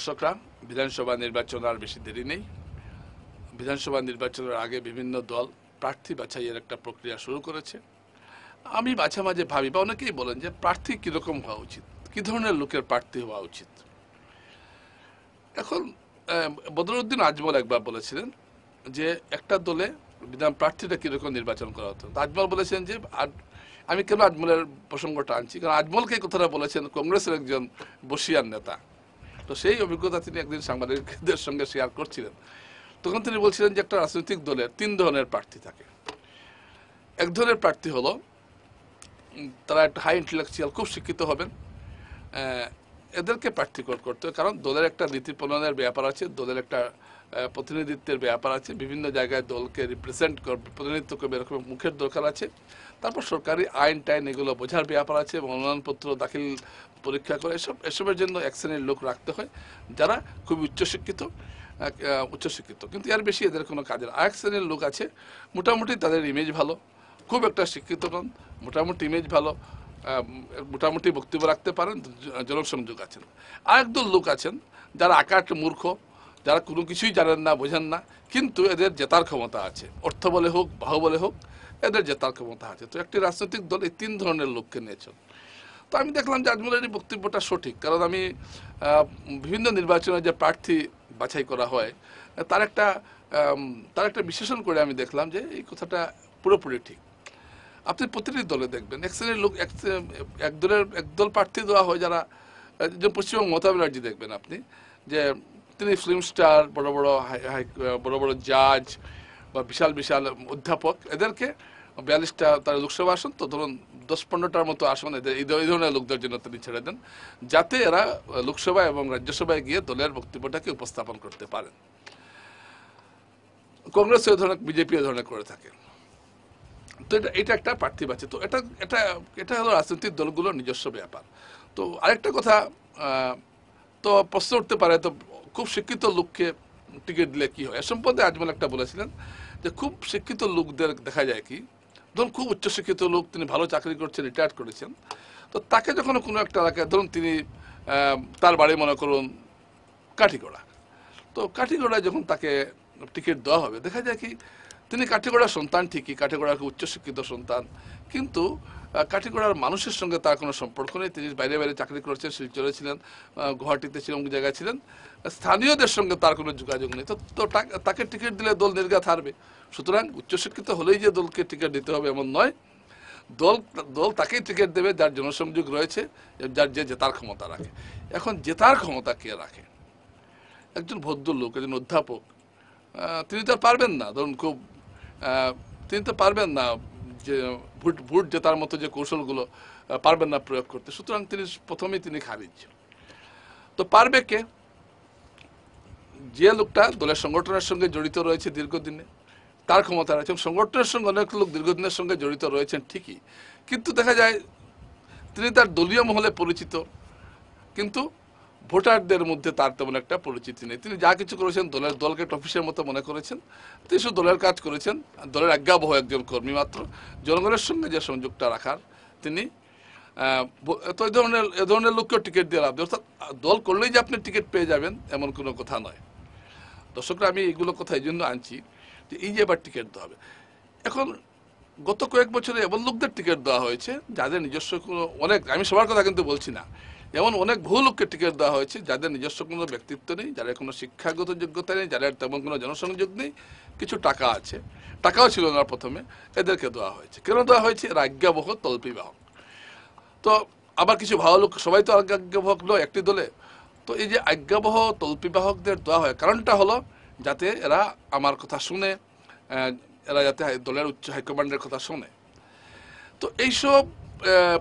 দর্শকরা, বিধানসভা নির্বাচন আর বেশি দেরি নেই। বিধানসভা নির্বাচনের আগে বিভিন্ন দল প্রার্থী বাছাইয়ের একটা প্রক্রিয়া শুরু করেছে। আমি মাঝে মাঝে ভাবি, বা অনেকেই বলেন যে প্রার্থী কিরকম হওয়া উচিত, কি ধরনের লোকের প্রার্থী হওয়া উচিত। এখন বদরুদ্দিন আজমল একবার বলেছিলেন যে একটা দলে বিধান প্রার্থীটা কিরকম নির্বাচন করা হতো। আজমল বলেছেন যে, আমি কেন আজমলের প্রসঙ্গটা আনছি, কারণ আজমলকে কথাটা বলেছেন কংগ্রেসের একজন বসিয়ার নেতা। তো সেই অভিজ্ঞতা তিনি একদিন সাংবাদিকদের সঙ্গে শেয়ার করছিলেন। তখন তিনি বলছিলেন যে একটা রাজনৈতিক দলের 3 ধরনের প্রার্থী থাকে। এক ধরনের প্রার্থী হলো তারা একটা হাই ইন্টেলেকচুয়াল, খুব শিক্ষিত হবেন, এদেরকে প্রার্থী করতে হবে, কারণ দলের একটা নীতি প্রণয়নের ব্যাপার আছে, দলের একটা প্রতিনিধিত্বের ব্যাপার আছে, বিভিন্ন জায়গায় দলকে রিপ্রেজেন্ট করবে, প্রতিনিধিত্ব করবে, এরকম মুখের দরকার আছে। তারপর সরকারি আইন টাইন এগুলো বোঝার ব্যাপার আছে, মনোনয়নপত্র দাখিল পরীক্ষা করে এসবের জন্য এক শ্রেণীর লোক রাখতে হয় যারা খুবই উচ্চশিক্ষিত, কিন্তু এর বেশি এদের কোনো কাজের। আরেক শ্রেণীর লোক আছে মোটামুটি তাদের ইমেজ ভালো, খুব একটা শিক্ষিত নন, মোটামুটি ইমেজ ভালো, মোটামুটি বক্তব্য রাখতে পারেন, জনসংযোগ আছেন। আরেকদল লোক আছেন যারা আকাট মূর্খ, যারা কোনো কিছুই জানেন না, বোঝেন না, কিন্তু এদের জেতার ক্ষমতা আছে, অর্থ বলে হোক, বাহুবলে হোক, এদের জেতার ক্ষমতা আছে। তো একটি রাজনৈতিক দল এই 3 ধরনের লোককে নিয়েছেন। তো আমি দেখলাম যে আজমলের এই বক্তব্যটা সঠিক, কারণ আমি বিভিন্ন নির্বাচনে যে প্রার্থী বাছাই করা হয় তার একটা বিশ্লেষণ করে আমি দেখলাম যে এই কথাটা পুরোপুরি ঠিক। আপনি প্রতিটি দলে দেখবেন এক শ্রেণীর লোক, একদল প্রার্থী দেওয়া হয় যারা, যে পশ্চিমবঙ্গ মমতা ব্যানার্জি দেখবেন আপনি, যে তিনি ফিল্ম স্টার, বড় বড় জাজ বা বিশাল বিশাল অধ্যাপক, এদেরকে 42টা তার লোকসভা আসন, তো ধরুন 10-15টার মতো আসন এদের এই ধরনের লোকদের জন্য তিনি ছেড়ে দেন, যাতে এরা লোকসভা এবং রাজ্যসভায় গিয়ে দলের বক্তব্যটাকে উপস্থাপন করতে পারেন। কংগ্রেস এই ধরনের, বিজেপি এই ধরনের করে থাকে। তো এটা একটা প্রার্থী বাছে। তো এটা হলো রাজনৈতিক দলগুলোর নিজস্ব ব্যাপার। তো আরেকটা কথা, তো প্রশ্ন উঠতে পারে, তো খুব শিক্ষিত লোককে টিকিট দিলে কি হয়? এ সম্বন্ধে আজমল একটা বলেছিলেন যে খুব শিক্ষিত লোকদের দেখা যায় কি, ধরুন খুব উচ্চশিক্ষিত লোক, তিনি ভালো চাকরি করছেন, রিটায়ার্ড করেছেন, তো তাকে যখন কোনো একটা এলাকায়, ধরুন তিনি তার বাড়ি মনে করুন কাঠিগড়া, তো কাঠিগড়ায় যখন তাকে টিকিট দেওয়া হবে, দেখা যায় কি তিনি কাঠিগড়ার সন্তান ঠিকই, কাঠিগড়ার উচ্চশিক্ষিত সন্তান, কিন্তু কাঠিগড়ার মানুষের সঙ্গে তার কোনো সম্পর্ক নেই। তিনি বাইরে বাইরে চাকরি করেছেন, শিলচরে ছিলেন, গুয়াহাটিতে ছিলেন, অমুক জায়গায় ছিলেন, স্থানীয়দের সঙ্গে তার কোনো যোগাযোগ নেই। তো তাকে টিকিট দিলে দল নির্ঘাত হারবে। সুতরাং উচ্চশিক্ষিত হলেই যে দলকে টিকিট দিতে হবে এমন নয়, দল তাকেই টিকিট দেবে যার জনসংযোগ রয়েছে, যার যে জেতার ক্ষমতা রাখে। এখন জেতার ক্ষমতা কে রাখে? একজন ভদ্রলোক, একজন অধ্যাপক, তিনি তো পারবেন না, ধরুন তিনি তো পারবেন না যে ভোট জেতার মতো যে কৌশলগুলো পারবেন না প্রয়োগ করতে। সুতরাং প্রথমেই তিনি খারিজ। তো পারবে কে? যে লোকটা দলের সংগঠনের সঙ্গে জড়িত রয়েছে দীর্ঘদিনে, তার ক্ষমতা রয়েছে। সংগঠনের সঙ্গে অনেক লোক দীর্ঘদিনের সঙ্গে জড়িত রয়েছেন ঠিকই, কিন্তু দেখা যায় তিনি তার দলীয় মহলে পরিচিত, কিন্তু ভোটারদের মধ্যে তার তেমন একটা পরিচিতি নেই। তিনি যা কিছু করেছেন দলকে একটা অফিসের মতো মনে করেছেন, তিনি শুধু দলের কাজ করেছেন, দলের আজ্ঞাবহ একজন কর্মী মাত্র। জনগণের সঙ্গে যে সংযোগটা রাখার তিনি, তো এ ধরনের লোককেও টিকিট দিয়ে লাভ, অর্থাৎ দল করলেই যে আপনি টিকিট পেয়ে যাবেন এমন কোনো কথা নয়। দর্শকরা, আমি এইগুলো কথা এই জন্য আনছি যে এই যে এবার টিকিট দেওয়া হবে, এখন গত কয়েক বছরে এমন লোকদের টিকিট দেওয়া হয়েছে যাদের নিজস্ব কোনো, আমি সবার কথা কিন্তু বলছি না, এমন অনেক বহু লোককে টিকিট দেওয়া হয়েছে যাদের নিজস্ব কোনো ব্যক্তিত্ব নেই, যাদের কোনো শিক্ষাগত যোগ্যতা নেই, যাদের তেমন কোনো জনসংযোগ নেই, কিছু টাকা আছে, টাকাও ছিল না প্রথমে, এদেরকে দেওয়া হয়েছে। কেন দেওয়া হয়েছে? এর আজ্ঞাবহ তল্পিবাহক। তো আবার কিছু ভালো লোক, সবাই তো আজ্ঞাবহক নয় একটি দলে, তো এই যে আজ্ঞাবহ তল্পিবাহকদের দেওয়া হয়, কারণটা হলো যাতে এরা আমার কথা শুনে, এরা যাতে দলের উচ্চ হাইকমান্ডের কথা শোনে। তো এইসব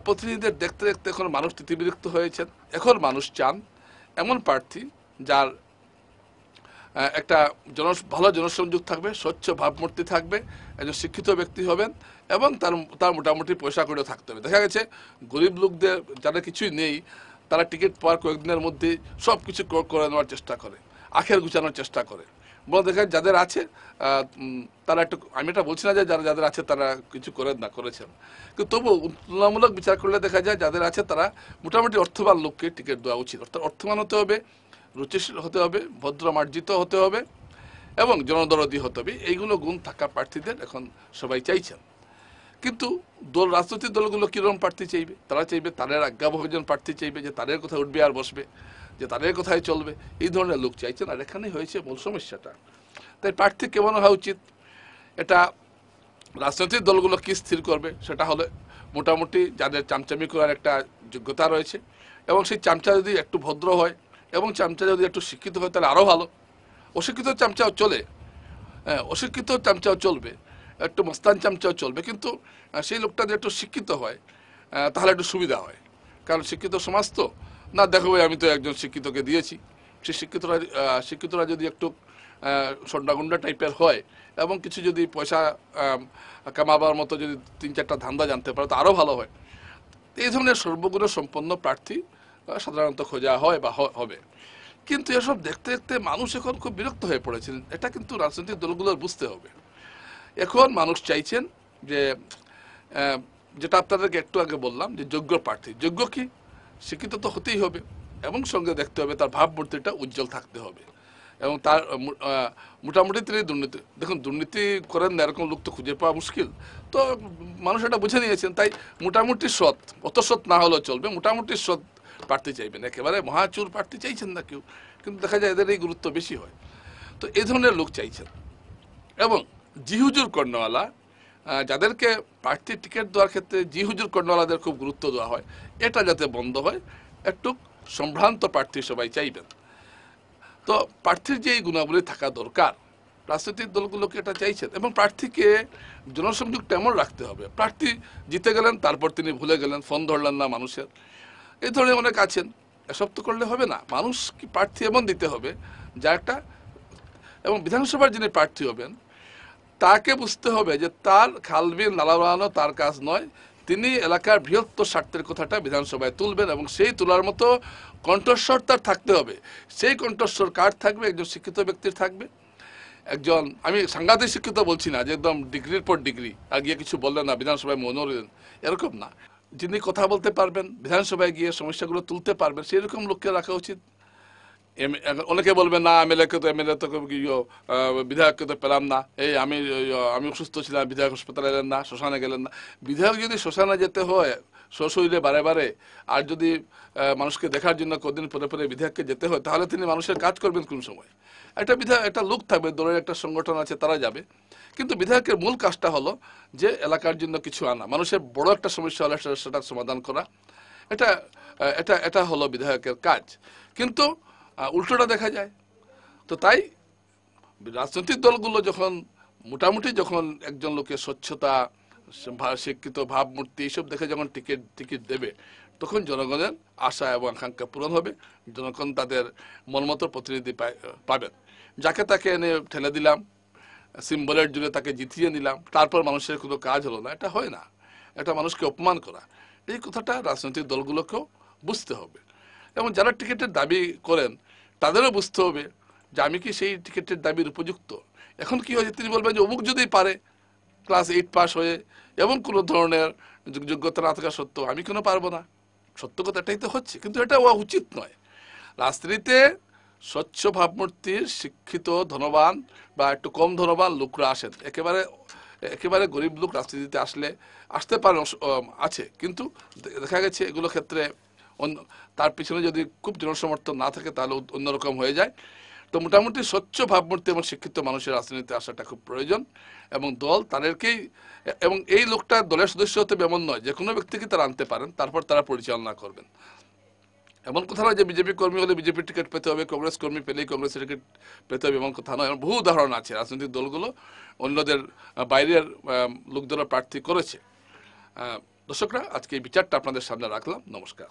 প্রতিনিধিদের দেখতে দেখতে এখন মানুষ তিতিবিরক্ত হয়েছেন। এখন মানুষ চান এমন প্রার্থী যার একটা ভালো জনসংযোগ থাকবে, স্বচ্ছ ভাবমূর্তি থাকবে, একজন শিক্ষিত ব্যক্তি হবেন, এবং তার মোটামুটি পয়সা করে থাকতে হবে। দেখা গেছে গরিব লোকদের, যাদের কিছুই নেই, তারা টিকিট পাওয়ার কয়েকদিনের মধ্যে সব কিছু করে নেওয়ার চেষ্টা করে, আখের গুছানোর চেষ্টা করে। বলে দেখা যাদের আছে তারা একটু, আমি এটা বলছি না যে যাদের আছে তারা কিছু করেছেন, কিন্তু তবু তুলনামূলক বিচার করলে দেখা যায় যাদের আছে তারা মোটামুটি অর্থবান লোককে টিকিট দেওয়া উচিত। অর্থাৎ অর্থবান হতে হবে, রুচিশীল হতে হবে, ভদ্র মার্জিত হতে হবে এবং জনদরদী হতে হবে। এইগুলো গুণ থাকা প্রার্থীদের এখন সবাই চাইছেন। কিন্তু রাজনৈতিক দলগুলো কিরকম প্রার্থী চাইবে? তারা চাইবে তাদের আজ্ঞাবহ একজন প্রার্থী চাইবে, যে তাদের কোথায় উঠবে আর বসবে, যে তাদের কোথায় চলবে, এই ধরনের লোক চাইছেন। আর এখানেই হয়েছে মূল সমস্যাটা। তাই প্রার্থী কেমন হওয়া উচিত, এটা রাজনৈতিক দলগুলো কি স্থির করবে, সেটা হলে মোটামুটি যাদের চামচামি করার একটা যোগ্যতা রয়েছে এবং সেই চামচা যদি একটু ভদ্র হয় এবং চামচা যদি একটু শিক্ষিত হয় তাহলে আরও ভালো। অশিক্ষিত চামচাও চলে, অশিক্ষিত চামচাও চলবে, একটু মস্তান চামচাও চলবে, কিন্তু সেই লোকটা যদি একটু শিক্ষিত হয় তাহলে একটু সুবিধা হয়। কারণ শিক্ষিত সমাজ তো না, দেখো ভাই আমি তো একজন শিক্ষিতকে দিয়েছি। সেই শিক্ষিতরা যদি একটু সন্ডাগুন্ডা টাইপের হয় এবং কিছু যদি পয়সা কামাবার মতো যদি 3-4টা ধান্দা জানতে পারে তো আরও ভালো হয়। এই ধরনের সর্বগুণ সম্পন্ন প্রার্থী সাধারণত খোঁজা হয় বা হবে। কিন্তু এসব দেখতে দেখতে মানুষ এখন খুব বিরক্ত হয়ে পড়েছেন। এটা কিন্তু রাজনৈতিক দলগুলোর বুঝতে হবে। এখন মানুষ চাইছেন যে যেটা আপনাদেরকে একটু আগে বললাম, যে যোগ্য প্রার্থী। যোগ্য কি? শিক্ষিত তো হতেই হবে এবং সঙ্গে দেখতে হবে তার ভাবমূর্তিটা উজ্জ্বল থাকতে হবে এবং তার মোটামুটি তিনি দেখুন দুর্নীতি করেন না এরকম লোক তো খুঁজে পাওয়া মুশকিল। তো মানুষ এটা বুঝে নিয়েছেন। তাই মোটামুটি সৎ, অত সৎ না হলেও চলবে, মোটামুটি সৎ প্রার্থী চাইবেন। একেবারে মহাচুর প্রার্থী চাইছেন না কেউ, কিন্তু দেখা যায় এদের এই গুরুত্ব বেশি হয়। তো এই ধরনের লোক চাইছেন। এবং জি হুজুর কর্ণওয়ালা, যাদেরকে প্রার্থী টিকিট দেওয়ার ক্ষেত্রে জি হুজুর কর্ণওয়ালাদের খুব গুরুত্ব দেওয়া হয়, এটা যাতে বন্ধ হয়, একটু সম্ভ্রান্ত প্রার্থী সবাই চাইবেন। তো প্রার্থীর যে এই গুণাবলী থাকা দরকার, রাজনৈতিক দলগুলোকে এটা চাইছেন। এবং প্রার্থীকে জনসংযোগ তেমন রাখতে হবে। প্রার্থী জিতে গেলেন, তারপর তিনি ভুলে গেলেন, ফোন ধরলেন না মানুষের, এই ধরনের অনেক আছেন। এসব তো করলে হবে না। মানুষ কি প্রার্থী এমন দিতে হবে যা একটা, এবং বিধানসভার যিনি প্রার্থী হবেন তাকে বুঝতে হবে যে তার খালবিল নালা বানানো তার কাজ নয়, তিনি এলাকার বৃহত্তর স্বার্থের কথাটা বিধানসভায় তুলবেন এবং সেই তোলার মতো কণ্ঠস্বর তার থাকতে হবে। সেই কণ্ঠস্বর কার থাকবে? একজন শিক্ষিত ব্যক্তির থাকবে। একজন, আমি সাংঘাতিক শিক্ষিত বলছি না যে একদম ডিগ্রির পর ডিগ্রি আর গিয়ে কিছু বললেন না, বিধানসভায় মৌন রইলেন, এরকম না। যিনি কথা বলতে পারবেন, বিধানসভায় গিয়ে সমস্যাগুলো তুলতে পারবেন, সেই রকম লোককে রাখা উচিত। অনেকে বলবেন না এমএলএকে তো বিধায়ককে তো পেলাম না, এই আমি অসুস্থ ছিলাম, বিধায়ক হাসপাতালে এলেন না, শ্মশানে গেলেন না। বিধায়ক যদি শ্মশানে যেতে হয় সশরীরে বারে বারে, আর যদি মানুষকে দেখার জন্য কদিন পরে পরে বিধায়ককে যেতে হয়, তাহলে তিনি মানুষের কাজ করবেন কোন সময়? একটা লোক থাকবে, দলের একটা সংগঠন আছে, তারা যাবে। কিন্তু বিধায়কের মূল কাজটা হলো যে এলাকার জন্য কিছু আনা, মানুষের বড় একটা সমস্যা হলে সেটার সমাধান করা। এটা এটা এটা হলো বিধায়কের কাজ। কিন্তু উল্টোটা দেখা যায়। তো তাই রাজনৈতিক দলগুলো যখন মোটামুটি একজন লোকের স্বচ্ছতা, শিক্ষিত ভাবমূর্তি এইসব দেখে যখন টিকিট দেবে, তখন জনগণের আশা এবং আকাঙ্ক্ষা পূরণ হবে। জনগণ তাদের মনমতো প্রতিনিধি পাবেন। যাকে তাকে এনে ঠেলে দিলাম, সিম্বলের জুড়ে তাকে জিতিয়ে নিলাম, তারপর মানুষের কোনো কাজ হলো না, এটা হয় না। এটা মানুষকে অপমান করা। এই কথাটা রাজনৈতিক দলগুলোকেও বুঝতে হবে। এবং যারা টিকিটের দাবি করেন তাদেরও বুঝতে হবে যে আমি কি সেই টিকিটের দাবির উপযুক্ত। এখন কি হয়েছে, তিনি বলবেন যে অমুক যদি পারে ক্লাস 8 পাস হয়ে এবং কোনো ধরনের যোগ্যতা না থাকা সত্ত্বেও আমি কেন পারবো না। সত্য কথা এটাই তো হচ্ছে, কিন্তু এটা হওয়া উচিত নয়। রাজনীতিতে স্বচ্ছ ভাবমূর্তির শিক্ষিত ধনবান বা একটু কম ধনবান লোকরা আসেন। একেবারে গরিব লোক রাজনীতিতে আসতে পারে, আছে, কিন্তু দেখা গেছে এগুলো ক্ষেত্রে তার পিছনে যদি খুব জনসমর্থন না থাকে তাহলে অন্যরকম হয়ে যায়। তো মোটামুটি স্বচ্ছ ভাবমূর্তি এবং শিক্ষিত মানুষের রাজনীতিতে আসাটা খুব প্রয়োজন। এবং দল তাদেরকেই, এবং এই লোকটা দলের সদস্য হতে এমন নয়, যে কোনো ব্যক্তিকে তারা আনতে পারেন, তারপর তারা পরিচালনা করবেন। এমন কথা নয় যে বিজেপি কর্মী হলে বিজেপির টিকিট পেতে হবে, কংগ্রেস কর্মী পেলেই কংগ্রেসের টিকিট পেতে হবে, এমন কথা নয়। বহু উদাহরণ আছে, রাজনৈতিক দলগুলো অন্যদের বাইরের লোকদেরও প্রার্থী করেছে। দর্শকরা, আজকে এই বিচারটা আপনাদের সামনে রাখলাম। নমস্কার।